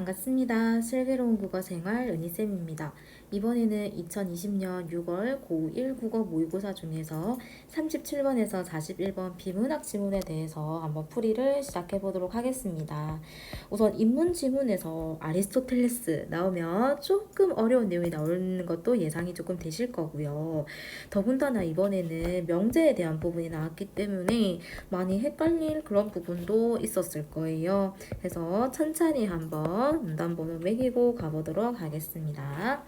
반갑습니다. 슬기로운 국어생활 은희쌤입니다. 이번에는 2020년 6월 고1 국어 모의고사 중에서 37번에서 41번 비문학 지문에 대해서 한번 풀이를 시작해 보도록 하겠습니다. 우선 인문 지문에서 아리스토텔레스 나오면 조금 어려운 내용이 나오는 것도 예상이 조금 되실 거고요. 더군다나 이번에는 명제에 대한 부분이 나왔기 때문에 많이 헷갈릴 그런 부분도 있었을 거예요. 그래서 천천히 한번 문단번호 매기고 가보도록 하겠습니다.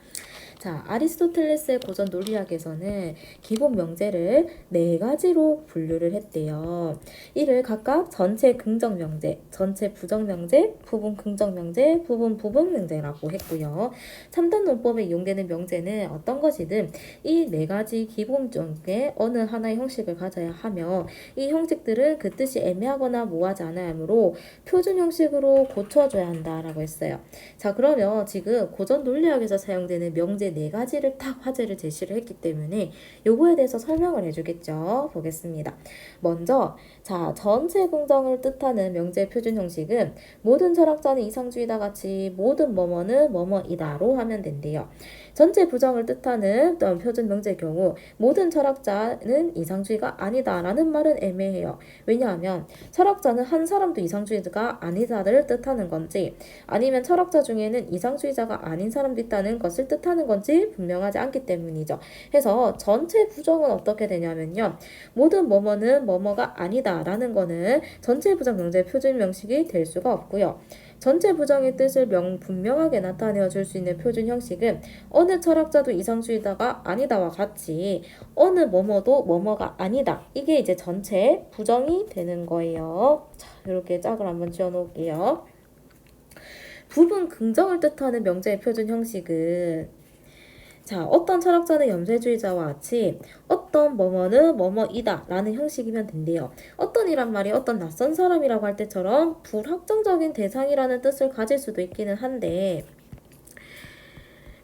자, 아리스토텔레스의 고전 논리학에서는 기본 명제를 네 가지로 분류를 했대요. 이를 각각 전체 긍정 명제, 전체 부정 명제, 부분 긍정 명제, 부분 부분 명제라고 했고요. 3단 논법에 이용되는 명제는 어떤 것이든 이 네 가지 기본 중에 어느 하나의 형식을 가져야 하며 이 형식들은 그 뜻이 애매하거나 모호하지 않아야 하므로 표준 형식으로 고쳐줘야 한다라고 했어요. 자, 그러면 지금 고전 논리학에서 사용되는 명제 네 가지를 딱 화제를 제시를 했기 때문에 요거에 대해서 설명을 해주겠죠. 보겠습니다. 먼저 자, 전체 긍정을 뜻하는 명제 표준 형식은 모든 철학자는 이상주의다 같이 모든 뭐뭐는 뭐뭐이다로 하면 된대요. 전체 부정을 뜻하는 어떤 표준 명제의 경우 모든 철학자는 이상주의가 아니다라는 말은 애매해요. 왜냐하면 철학자는 한 사람도 이상주의자가 아니다를 뜻하는 건지 아니면 철학자 중에는 이상주의자가 아닌 사람도 있다는 것을 뜻하는 건지 분명하지 않기 때문이죠. 해서 전체 부정은 어떻게 되냐면요. 모든 뭐뭐는 뭐뭐가 아니다라는 거는 전체 부정 명제의 표준 명식이 될 수가 없고요. 전체 부정의 뜻을 분명하게 나타내어 줄 수 있는 표준 형식은 어느 철학자도 이상주의자가 아니다와 같이 어느 뭐뭐도 뭐뭐가 아니다. 이게 이제 전체 부정이 되는 거예요. 자, 이렇게 짝을 한번 지어 놓을게요. 부분 긍정을 뜻하는 명제의 표준 형식은 자, 어떤 철학자는 염세주의자와 같이 어떤 뭐뭐는 뭐뭐이다 라는 형식이면 된대요. 어떤 이란 말이 어떤 낯선 사람이라고 할 때처럼 불확정적인 대상이라는 뜻을 가질 수도 있기는 한데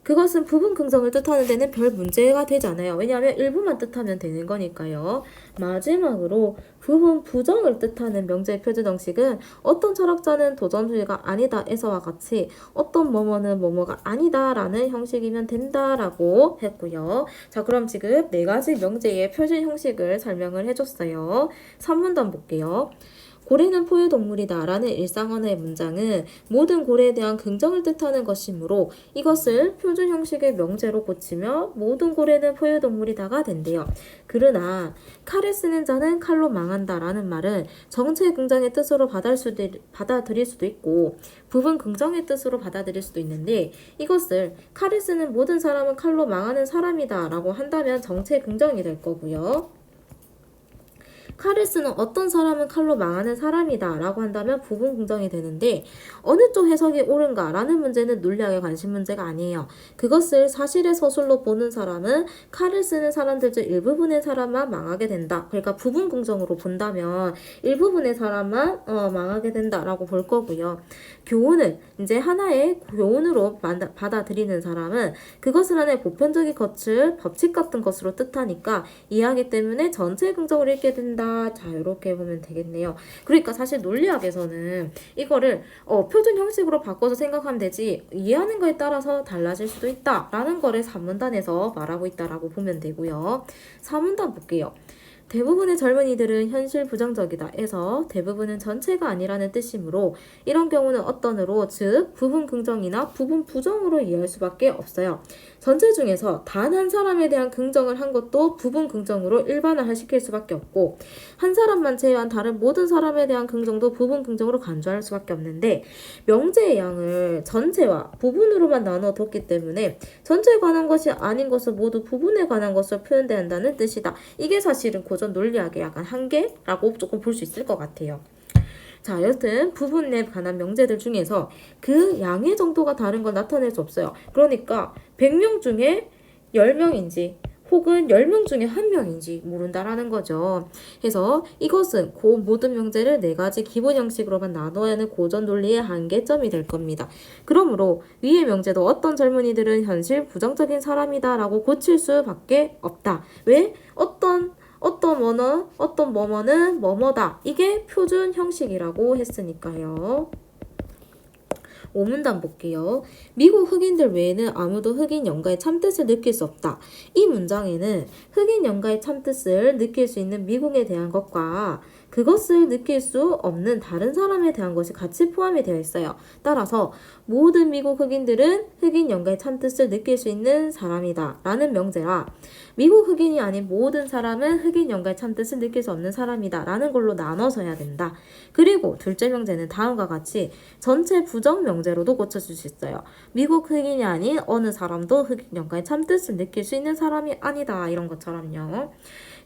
그것은 부분 긍정을 뜻하는 데는 별 문제가 되지 않아요. 왜냐하면 일부만 뜻하면 되는 거니까요. 마지막으로 부분 부정을 뜻하는 명제의 표준 형식은 어떤 철학자는 도전주의가 아니다에서와 같이 어떤 뭐뭐는 뭐뭐가 아니다라는 형식이면 된다라고 했고요. 자, 그럼 지금 네 가지 명제의 표준 형식을 설명을 해줬어요. 3문단 볼게요. 고래는 포유동물이다 라는 일상언어의 문장은 모든 고래에 대한 긍정을 뜻하는 것이므로 이것을 표준 형식의 명제로 고치며 모든 고래는 포유동물이다가 된대요. 그러나 칼을 쓰는 자는 칼로 망한다 라는 말은 정체 긍정의 뜻으로 받아들일 수도 있고 부분 긍정의 뜻으로 받아들일 수도 있는데 이것을 칼을 쓰는 모든 사람은 칼로 망하는 사람이다 라고 한다면 정체 긍정이 될 거고요. 칼을 쓰는 어떤 사람은 칼로 망하는 사람이다 라고 한다면 부분 긍정이 되는데 어느 쪽 해석이 옳은가 라는 문제는 논리학의 관심 문제가 아니에요. 그것을 사실의 서술로 보는 사람은 칼을 쓰는 사람들 중 일부분의 사람만 망하게 된다. 그러니까 부분 긍정으로 본다면 일부분의 사람만 망하게 된다라고 볼 거고요. 교훈을 이제 하나의 교훈으로 받아들이는 사람은 그것을 하나의 보편적인 것을 법칙 같은 것으로 뜻하니까 이해하기 때문에 전체 긍정을 읽게 된다. 자, 이렇게 보면 되겠네요. 그러니까 사실 논리학에서는 이거를 표준 형식으로 바꿔서 생각하면 되지 이해하는 거에 따라서 달라질 수도 있다 라는 거를 3문단에서 말하고 있다라고 보면 되고요. 4문단 볼게요. 대부분의 젊은이들은 현실 부정적이다 해서 대부분은 전체가 아니라는 뜻이므로 이런 경우는 어떤으로 즉 부분 긍정이나 부분 부정으로 이해할 수밖에 없어요. 전체 중에서 단 한 사람에 대한 긍정을 한 것도 부분 긍정으로 일반화를 시킬 수밖에 없고 한 사람만 제외한 다른 모든 사람에 대한 긍정도 부분 긍정으로 간주할 수밖에 없는데 명제의 양을 전체와 부분으로만 나눠 뒀기 때문에 전체에 관한 것이 아닌 것을 모두 부분에 관한 것으로 표현된다는 뜻이다. 이게 사실은 고전 논리학의 약간 한계라고 조금 볼 수 있을 것 같아요. 자, 여튼 부분에 관한 명제들 중에서 그 양의 정도가 다른 건 나타낼 수 없어요. 그러니까 100명 중에 10명인지 혹은 10명 중에 1명인지 모른다라는 거죠. 그래서 이것은 모든 명제를 네 가지 기본 형식으로만 나눠야 하는 고전 논리의 한계점이 될 겁니다. 그러므로 위의 명제도 어떤 젊은이들은 현실 부정적인 사람이다 라고 고칠 수밖에 없다. 왜? 어떤 뭐뭐는 뭐뭐다. 이게 표준 형식이라고 했으니까요. 오문단 볼게요. 미국 흑인들 외에는 아무도 흑인 연가의 참뜻을 느낄 수 없다. 이 문장에는 흑인 연가의 참뜻을 느낄 수 있는 미국에 대한 것과 그것을 느낄 수 없는 다른 사람에 대한 것이 같이 포함이 되어 있어요. 따라서 모든 미국 흑인들은 흑인 연가의 참뜻을 느낄 수 있는 사람이다 라는 명제라 미국 흑인이 아닌 모든 사람은 흑인 연가의 참뜻을 느낄 수 없는 사람이다 라는 걸로 나눠서 해야 된다. 그리고 둘째 명제는 다음과 같이 전체 부정 명제로도 고쳐줄 수 있어요. 미국 흑인이 아닌 어느 사람도 흑인 연가의 참뜻을 느낄 수 있는 사람이 아니다 이런 것처럼요.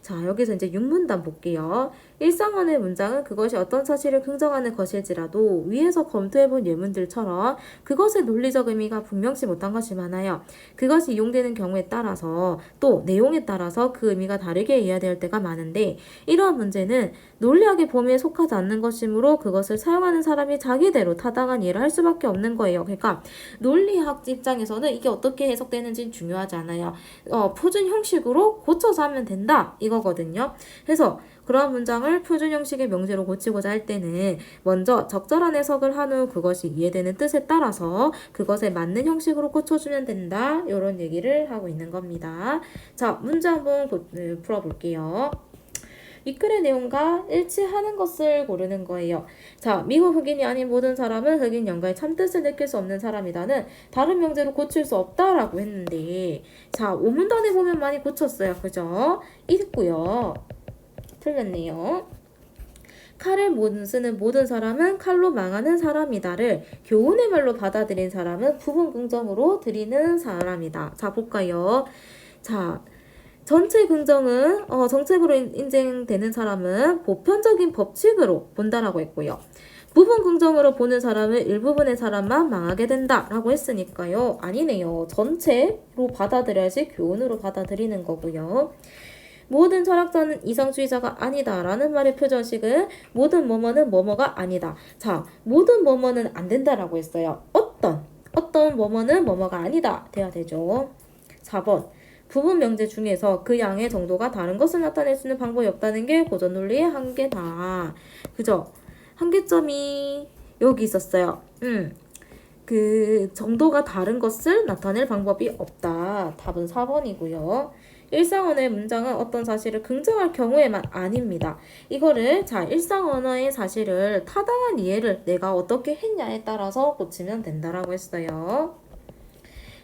자, 여기서 이제 윤문단 볼게요. 일상언의 문장은 그것이 어떤 사실을 긍정하는 것일지라도 위에서 검토해본 예문들처럼 그것의 논리적 의미가 분명치 못한 것이 많아요. 그것이 이용되는 경우에 따라서 또 내용에 따라서 그 의미가 다르게 이해될 때가 많은데 이러한 문제는 논리학의 범위에 속하지 않는 것이므로 그것을 사용하는 사람이 자기대로 타당한 이해를 할 수밖에 없는 거예요. 그러니까 논리학 입장에서는 이게 어떻게 해석되는지 중요하지 않아요. 표준 형식으로 고쳐서 하면 된다 이거거든요. 그래서 그런 문장을 표준 형식의 명제로 고치고자 할 때는 먼저 적절한 해석을 한 후 그것이 이해되는 뜻에 따라서 그것에 맞는 형식으로 고쳐주면 된다 이런 얘기를 하고 있는 겁니다. 자, 문제 한번 풀어볼게요. 이 글의 내용과 일치하는 것을 고르는 거예요. 자, 미국 흑인이 아닌 모든 사람은 흑인 연가의 참뜻을 느낄 수 없는 사람이다는 다른 명제로 고칠 수 없다라고 했는데 자, 오문단에 보면 많이 고쳤어요. 그죠? 있고요. 틀렸네요. 칼을 못 쓰는 모든 사람은 칼로 망하는 사람이다를 교훈의 말로 받아들인 사람은 부분 긍정으로 드리는 사람이다. 자, 볼까요? 자, 전체 긍정은 정책으로 인정되는 사람은 보편적인 법칙으로 본다라고 했고요. 부분 긍정으로 보는 사람은 일부분의 사람만 망하게 된다라고 했으니까요. 아니네요. 전체로 받아들여야지 교훈으로 받아들이는 거고요. 모든 철학자는 이상주의자가 아니다 라는 말의 표준식은 모든 뭐뭐는 뭐뭐가 아니다. 자, 모든 뭐뭐는 안 된다라고 했어요. 어떤 뭐뭐는 뭐뭐가 아니다 돼야 되죠. 4번 부분 명제 중에서 그 양의 정도가 다른 것을 나타낼 수 있는 방법이 없다는 게 고전 논리의 한계다. 그죠? 한계점이 여기 있었어요. 그 정도가 다른 것을 나타낼 방법이 없다. 답은 4번이고요. 일상언어의 문장은 어떤 사실을 긍정할 경우에만 아닙니다. 이거를 일상언어의 사실을 타당한 이해를 내가 어떻게 했냐에 따라서 고치면 된다라고 했어요.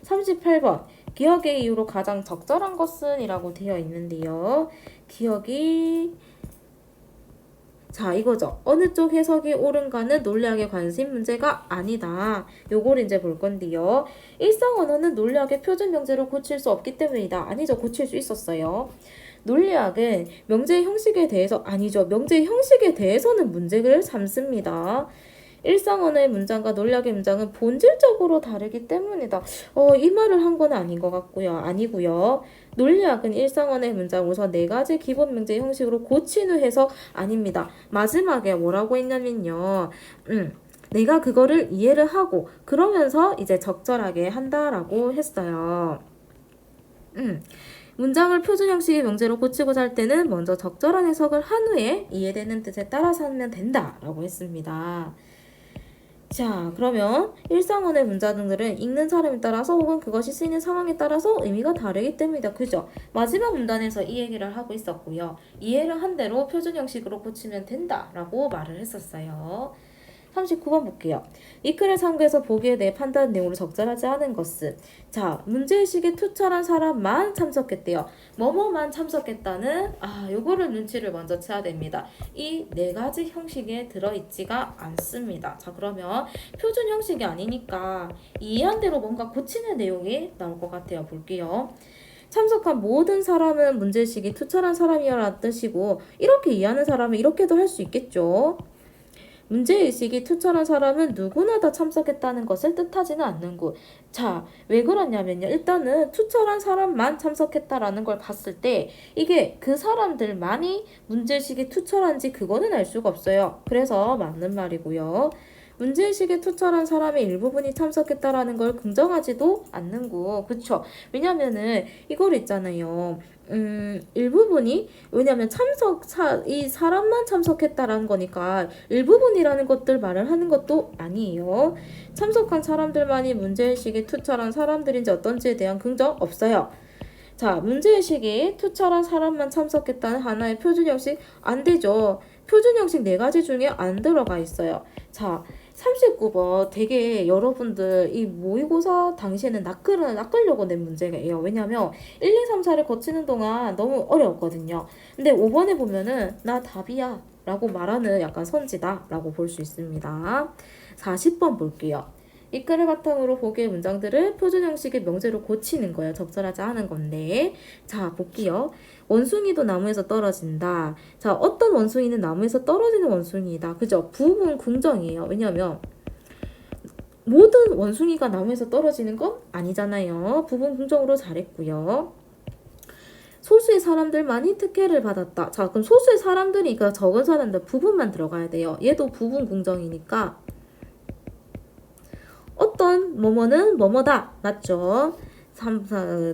38번 기억의 이유로 가장 적절한 것은 이라고 되어 있는데요. 기억이 자, 이거죠. 어느 쪽 해석이 옳은가는 논리학의 관심 문제가 아니다. 요걸 이제 볼 건데요. 일상 언어는 논리학의 표준 명제로 고칠 수 없기 때문이다. 아니죠. 고칠 수 있었어요. 논리학은 명제의 형식에 대해서 아니죠. 명제의 형식에 대해서는 문제를 삼습니다. 일상 언어의 문장과 논리학의 문장은 본질적으로 다르기 때문이다. 이 말을 한 건 아닌 것 같고요. 아니고요. 논리학은 일상 언어의 문장 우선 4가지 기본 명제 형식으로 고친 후 해석 아닙니다. 마지막에 뭐라고 했냐면요. 내가 그거를 이해를 하고 그러면서 이제 적절하게 한다라고 했어요. 문장을 표준 형식의 명제로 고치고자 할 때는 먼저 적절한 해석을 한 후에 이해되는 뜻에 따라서 하면 된다라고 했습니다. 자, 그러면 일상언어의 문장들은 읽는 사람에 따라서 혹은 그것이 쓰이는 상황에 따라서 의미가 다르기 때문이다. 그죠? 마지막 문단에서 이 얘기를 하고 있었고요. 이해를 한 대로 표준 형식으로 고치면 된다라고 말을 했었어요. 39번 볼게요. 이 글을 참고해서 보기에 대해 판단 내용으로 적절하지 않은 것은 자, 문제의식에 투철한 사람만 참석했대요. 뭐뭐만 참석했다는 요거를 눈치를 먼저 채야 됩니다. 이 4가지 형식에 들어있지가 않습니다. 자, 그러면 표준 형식이 아니니까 이해한 대로 뭔가 고치는 내용이 나올 것 같아요. 볼게요. 참석한 모든 사람은 문제의식이 투철한 사람이라는 뜻이고 이렇게 이해하는 사람은 이렇게도 할 수 있겠죠. 문제의식이 투철한 사람은 누구나 다 참석했다는 것을 뜻하지는 않는군. 자, 왜 그러냐면요. 일단은 투철한 사람만 참석했다라는 걸 봤을 때 이게 그 사람들만이 문제의식이 투철한지 그거는 알 수가 없어요. 그래서 맞는 말이고요. 문제의식에 투철한 사람의 일부분이 참석했다라는 걸 긍정하지도 않는 거. 그쵸? 왜냐면은 이걸 있잖아요. 일부분이 왜냐면 이 사람만 참석했다라는 거니까 일부분이라는 것들 말을 하는 것도 아니에요. 참석한 사람들만이 문제의식에 투철한 사람들인지 어떤지에 대한 긍정 없어요. 자, 문제의식이 투철한 사람만 참석했다는 하나의 표준 형식 안 되죠. 표준 형식 4가지 중에 안 들어가 있어요. 자, 39번 되게 여러분들 이 모의고사 당시에는 낚으려고 낸 문제예요. 왜냐면 1, 2, 3, 4를 거치는 동안 너무 어려웠거든요. 근데 5번에 보면은 나 답이야 라고 말하는 약간 선지다 라고 볼 수 있습니다. 40번 볼게요. 이 글을 바탕으로 보기의 문장들을 표준 형식의 명제로 고치는 거예요. 적절하지 않은 건데. 자, 볼게요. 원숭이도 나무에서 떨어진다. 자, 어떤 원숭이는 나무에서 떨어지는 원숭이다. 그죠? 부분 궁정이에요. 왜냐면 모든 원숭이가 나무에서 떨어지는 건 아니잖아요. 부분 궁정으로 잘했고요. 소수의 사람들만이 특혜를 받았다. 자, 그럼 소수의 사람들이니까 적은 사람들 부분만 들어가야 돼요. 얘도 부분 궁정이니까 어떤 뭐뭐는 뭐뭐다. 맞죠?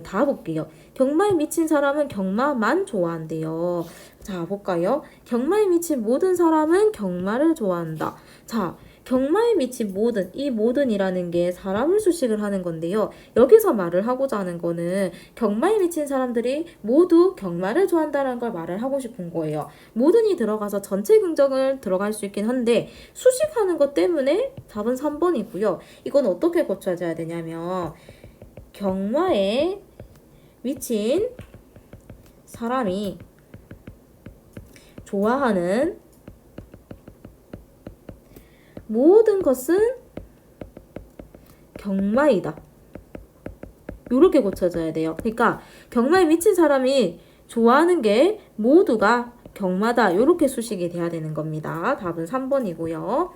다 볼게요. 경마에 미친 사람은 경마만 좋아한대요. 자, 볼까요? 경마에 미친 모든 사람은 경마를 좋아한다. 자, 경마에 미친 모든, 이 모든이라는 게 사람을 수식을 하는 건데요. 여기서 말을 하고자 하는 거는 경마에 미친 사람들이 모두 경마를 좋아한다는 걸 말을 하고 싶은 거예요. 모든이 들어가서 전체 긍정을 들어갈 수 있긴 한데 수식하는 것 때문에 답은 3번이고요. 이건 어떻게 고쳐져야 되냐면 경마에 미친 사람이 좋아하는 모든 것은 경마이다. 요렇게 고쳐져야 돼요. 그러니까 경마에 미친 사람이 좋아하는 게 모두가 경마다. 요렇게 수식이 돼야 되는 겁니다. 답은 3번이고요.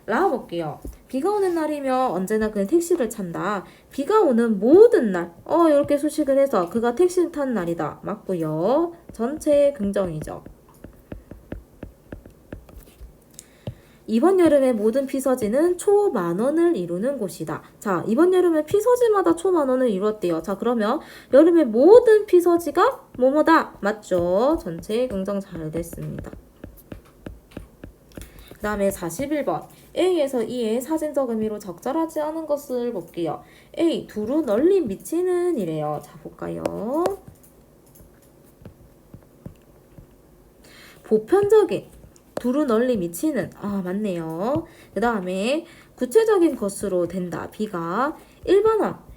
나와볼게요. 비가 오는 날이면 언제나 그는 택시를 찬다. 비가 오는 모든 날. 이렇게 수식을 해서 그가 택시를 탄 날이다. 맞고요. 전체 긍정이죠. 이번 여름의 모든 피서지는 초 만원을 이루는 곳이다. 자, 이번 여름에 피서지마다 초 만원을 이루었대요. 자, 그러면 여름의 모든 피서지가 뭐뭐다. 맞죠? 전체 긍정 잘 됐습니다. 그 다음에 41번. A에서 E의 사진적 의미로 적절하지 않은 것을 볼게요. A. 두루 널리 미치는 이래요. 자, 볼까요? 보편적인 두루 널리 미치는. 맞네요. 그 다음에 구체적인 것으로 된다. B가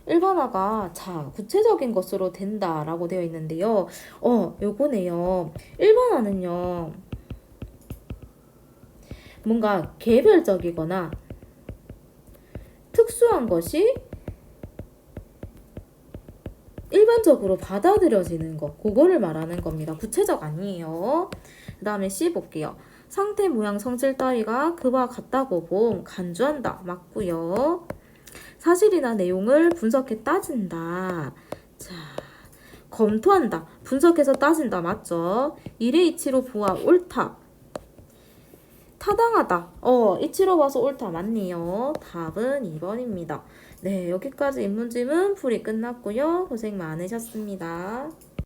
일반화가 자 구체적인 것으로 된다 라고 되어 있는데요. 요거네요. 일반화는요 뭔가 개별적이거나 특수한 것이 일반적으로 받아들여지는 것, 그거를 말하는 겁니다. 구체적 아니에요. 그 다음에 C 볼게요. 상태, 모양, 성질 따위가 그와 같다고 봄, 간주한다. 맞고요. 사실이나 내용을 분석해 따진다. 자, 검토한다. 분석해서 따진다. 맞죠? 일의 이치로 보아 옳다. 타당하다. 이치로 봐서 옳다. 맞네요. 답은 2번입니다. 네, 여기까지 인문지문 풀이 끝났고요. 고생 많으셨습니다.